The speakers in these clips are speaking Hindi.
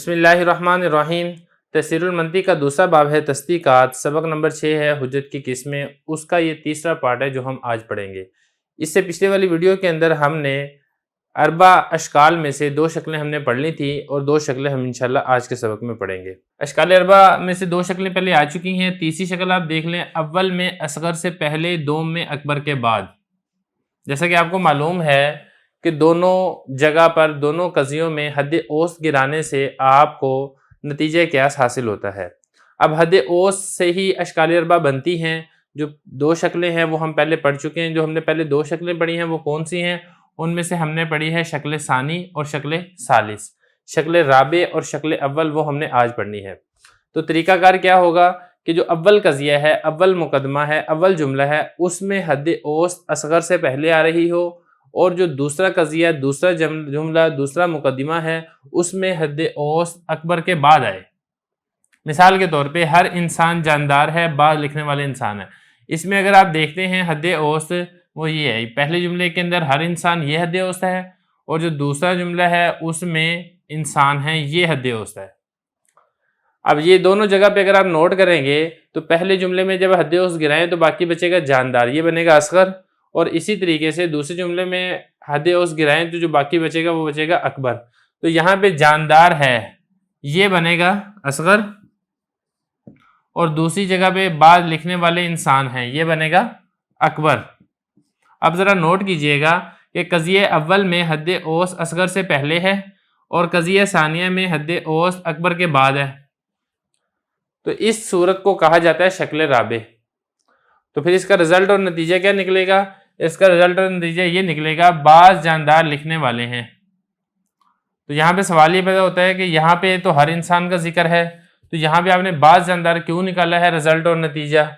बिस्मिल्लाहिर्रहमानिर्रहीम। तफसीरुल मंतिक का दूसरा बाब है तस्दीक़ात। सबक नंबर 6 है हुज्जत की किस्में। उसका ये तीसरा पार्ट है जो हम आज पढ़ेंगे। इससे पिछले वाली वीडियो के अंदर हमने अरबा अशकाल में से 2 शक्लें हमने पढ़ ली थी और 2 शक्लें हम इंशाल्लाह आज के सबक में पढ़ेंगे। अशकाल अरबा में से 2 शक्लें पहले आ चुकी हैं। तीसरी शक्ल आप देख लें, अव्वल में असगर से पहले, दोम में अकबर के बाद। जैसा कि आपको मालूम है कि दोनों जगह पर, दोनों कज़ियों में हद औसत गिराने से आपको नतीजे क़यास हासिल होता है। अब हद औसत से ही अशकाल अरबा बनती हैं। जो 2 शक्लें हैं वो हम पहले पढ़ चुके हैं। जो हमने पहले 2 शक्लें पढ़ी हैं वो कौन सी हैं? उनमें से हमने पढ़ी है शक्ल सानी और शक्ल सालिस। शक्ल राबे और शक्ल अव्वल वो हमने आज पढ़नी है। तो तरीक़ाकार क्या होगा कि जो अव्वल कज़िया है, अव्वल मुकदमा है, अव्वल जुमला है, उसमें हद औसत असगर से पहले आ रही हो, और जो दूसरा कज़िया, दूसरा जुमला, दूसरा मुकदमा है, उसमें हद औसत अकबर के बाद आए। मिसाल के तौर पे हर इंसान जानदार है, बाद लिखने वाले इंसान है। इसमें अगर आप देखते हैं हद औसत वो ये है, पहले जुमले के अंदर हर इंसान ये हद औसत है, और जो दूसरा जुमला है उसमें इंसान है ये हद औसत है। अब ये दोनों जगह पे अगर आप नोट करेंगे तो पहले जुमले में जब हद औसत गिराएं तो बाकी बचेगा जानदार, ये बनेगा असगर, और इसी तरीके से दूसरे जुमले में हद औसत गिराएं तो जो बाकी बचेगा वो बचेगा अकबर। तो यहाँ पे जानदार है ये बनेगा असगर, और दूसरी जगह पे बाद लिखने वाले इंसान हैं ये बनेगा अकबर। अब ज़रा नोट कीजिएगा कि कज़िया अव्वल में हद औसत असगर से पहले है और कज़िया सानिया में हद औसत अकबर के बाद है। तो इस सूरत को कहा जाता है शक्ल राबे। तो फिर इसका रिजल्ट और नतीजा क्या निकलेगा? इसका रिजल्ट और नतीजा ये निकलेगा बाज जानदार लिखने वाले हैं। तो यहाँ पे सवाल ये पैदा होता है कि यहाँ पे तो हर इंसान का जिक्र है, तो यहाँ पे आपने बाज जानदार क्यों निकाला है? रिजल्ट और नतीजा,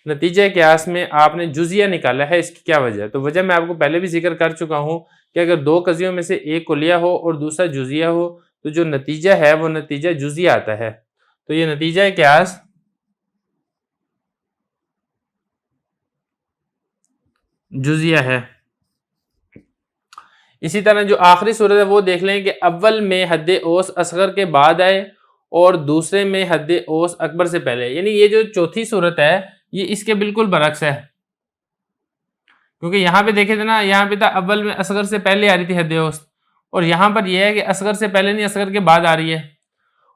नतीजे क़यास में आपने जुजिया निकाला है, इसकी क्या वजह है? तो वजह मैं आपको पहले भी जिक्र कर चुका हूँ कि अगर 2 कज़ियों में से एक कुलिया हो और दूसरा जुजिया हो तो जो नतीजा है वो नतीजा जुजिया आता है। तो ये नतीजा क़यास जुजिया है। इसी तरह जो आखिरी सूरत है वो देख लें कि अव्वल में हद औसत असगर के बाद आए और दूसरे में हद औसत अकबर से पहले। यानी ये जो चौथी सूरत है ये इसके बिल्कुल बरक्स है, क्योंकि यहाँ पे देखे थे ना, यहाँ पे था अव्वल में असगर से पहले आ रही थी हद औसत, और यहाँ पर यह है कि असगर से पहले नहीं, असगर के बाद आ रही है।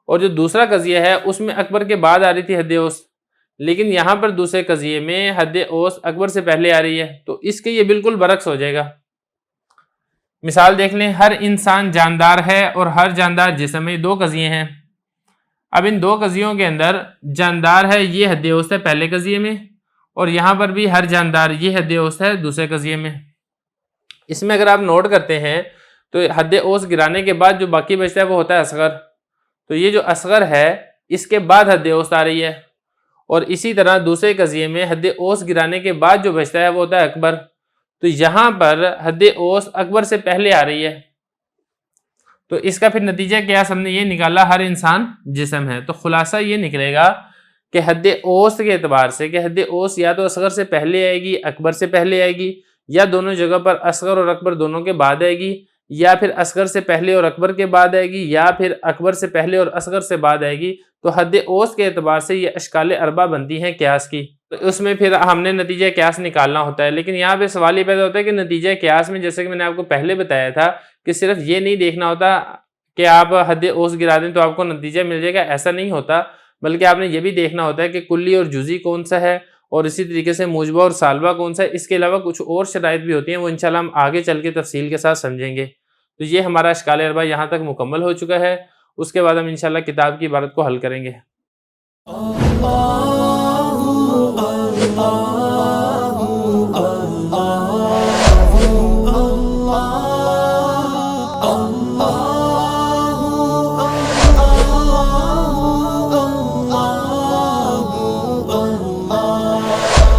और जो दूसरा कज़िया है उसमें अकबर के बाद आ रही थी हद औसत, लेकिन यहाँ पर दूसरे कज़िये में हद औसत अकबर से पहले आ रही है। तो इसके ये बिल्कुल बरक्स हो जाएगा। मिसाल देख लें, हर इंसान जानदार है और हर जानदार जिस्म में 2 कज़िये हैं। अब इन 2 कज़ियों के अंदर जानदार है ये हद औसत है पहले कज़िये में, और यहाँ पर भी हर जानदार ये हद औसत है दूसरे कज़िये में। इसमें अगर आप नोट करते हैं तो हद औसत गिराने के बाद जो बाकी बचता है वो होता है असगर। तो ये जो असगर है इसके बाद हद औसत आ रही है, और इसी तरह दूसरे कज़िये में हद औसत गिराने के बाद जो बचता है वो होता है अकबर। तो यहाँ पर हद औसत अकबर से पहले आ रही है, तो इसका फिर नतीजा क्या हमने ये निकाला, हर इंसान जिस्म है। तो खुलासा ये निकलेगा कि हद औसत के एतबार से कि हद औसत या तो असगर से पहले आएगी, अकबर से पहले आएगी, या दोनों जगह पर असगर और अकबर दोनों के बाद आएगी, या फिर असगर से पहले और अकबर के बाद आएगी, या फिर अकबर से पहले और असगर से बाद आएगी। तो हद औसत के एतबार से ये अशकाल अरबा बनती हैं क़यास की। तो उसमें फिर हमने नतीजा क़यास निकालना होता है। लेकिन यहाँ पे सवाल ये पैदा होता है कि नतीजा क़यास में, जैसे कि मैंने आपको पहले बताया था कि सिर्फ ये नहीं देखना होता कि आप हद औसत गिरा दें तो आपको नतीजा मिल जाएगा, ऐसा नहीं होता। बल्कि आपने ये भी देखना होता है कि कुल्ली और जुज़ी कौन सा है, और इसी तरीके से मुजबा और सालबा कौन सा है। इसके अलावा कुछ और शराइत भी होती हैं, वो इंशाल्लाह हम आगे चल के तफसील के साथ समझेंगे। तो ये हमारा अशकाल अरबा यहाँ तक मुकम्मल हो चुका है। उसके बाद हम इंशाल्लाह किताब की इबारत को हल करेंगे।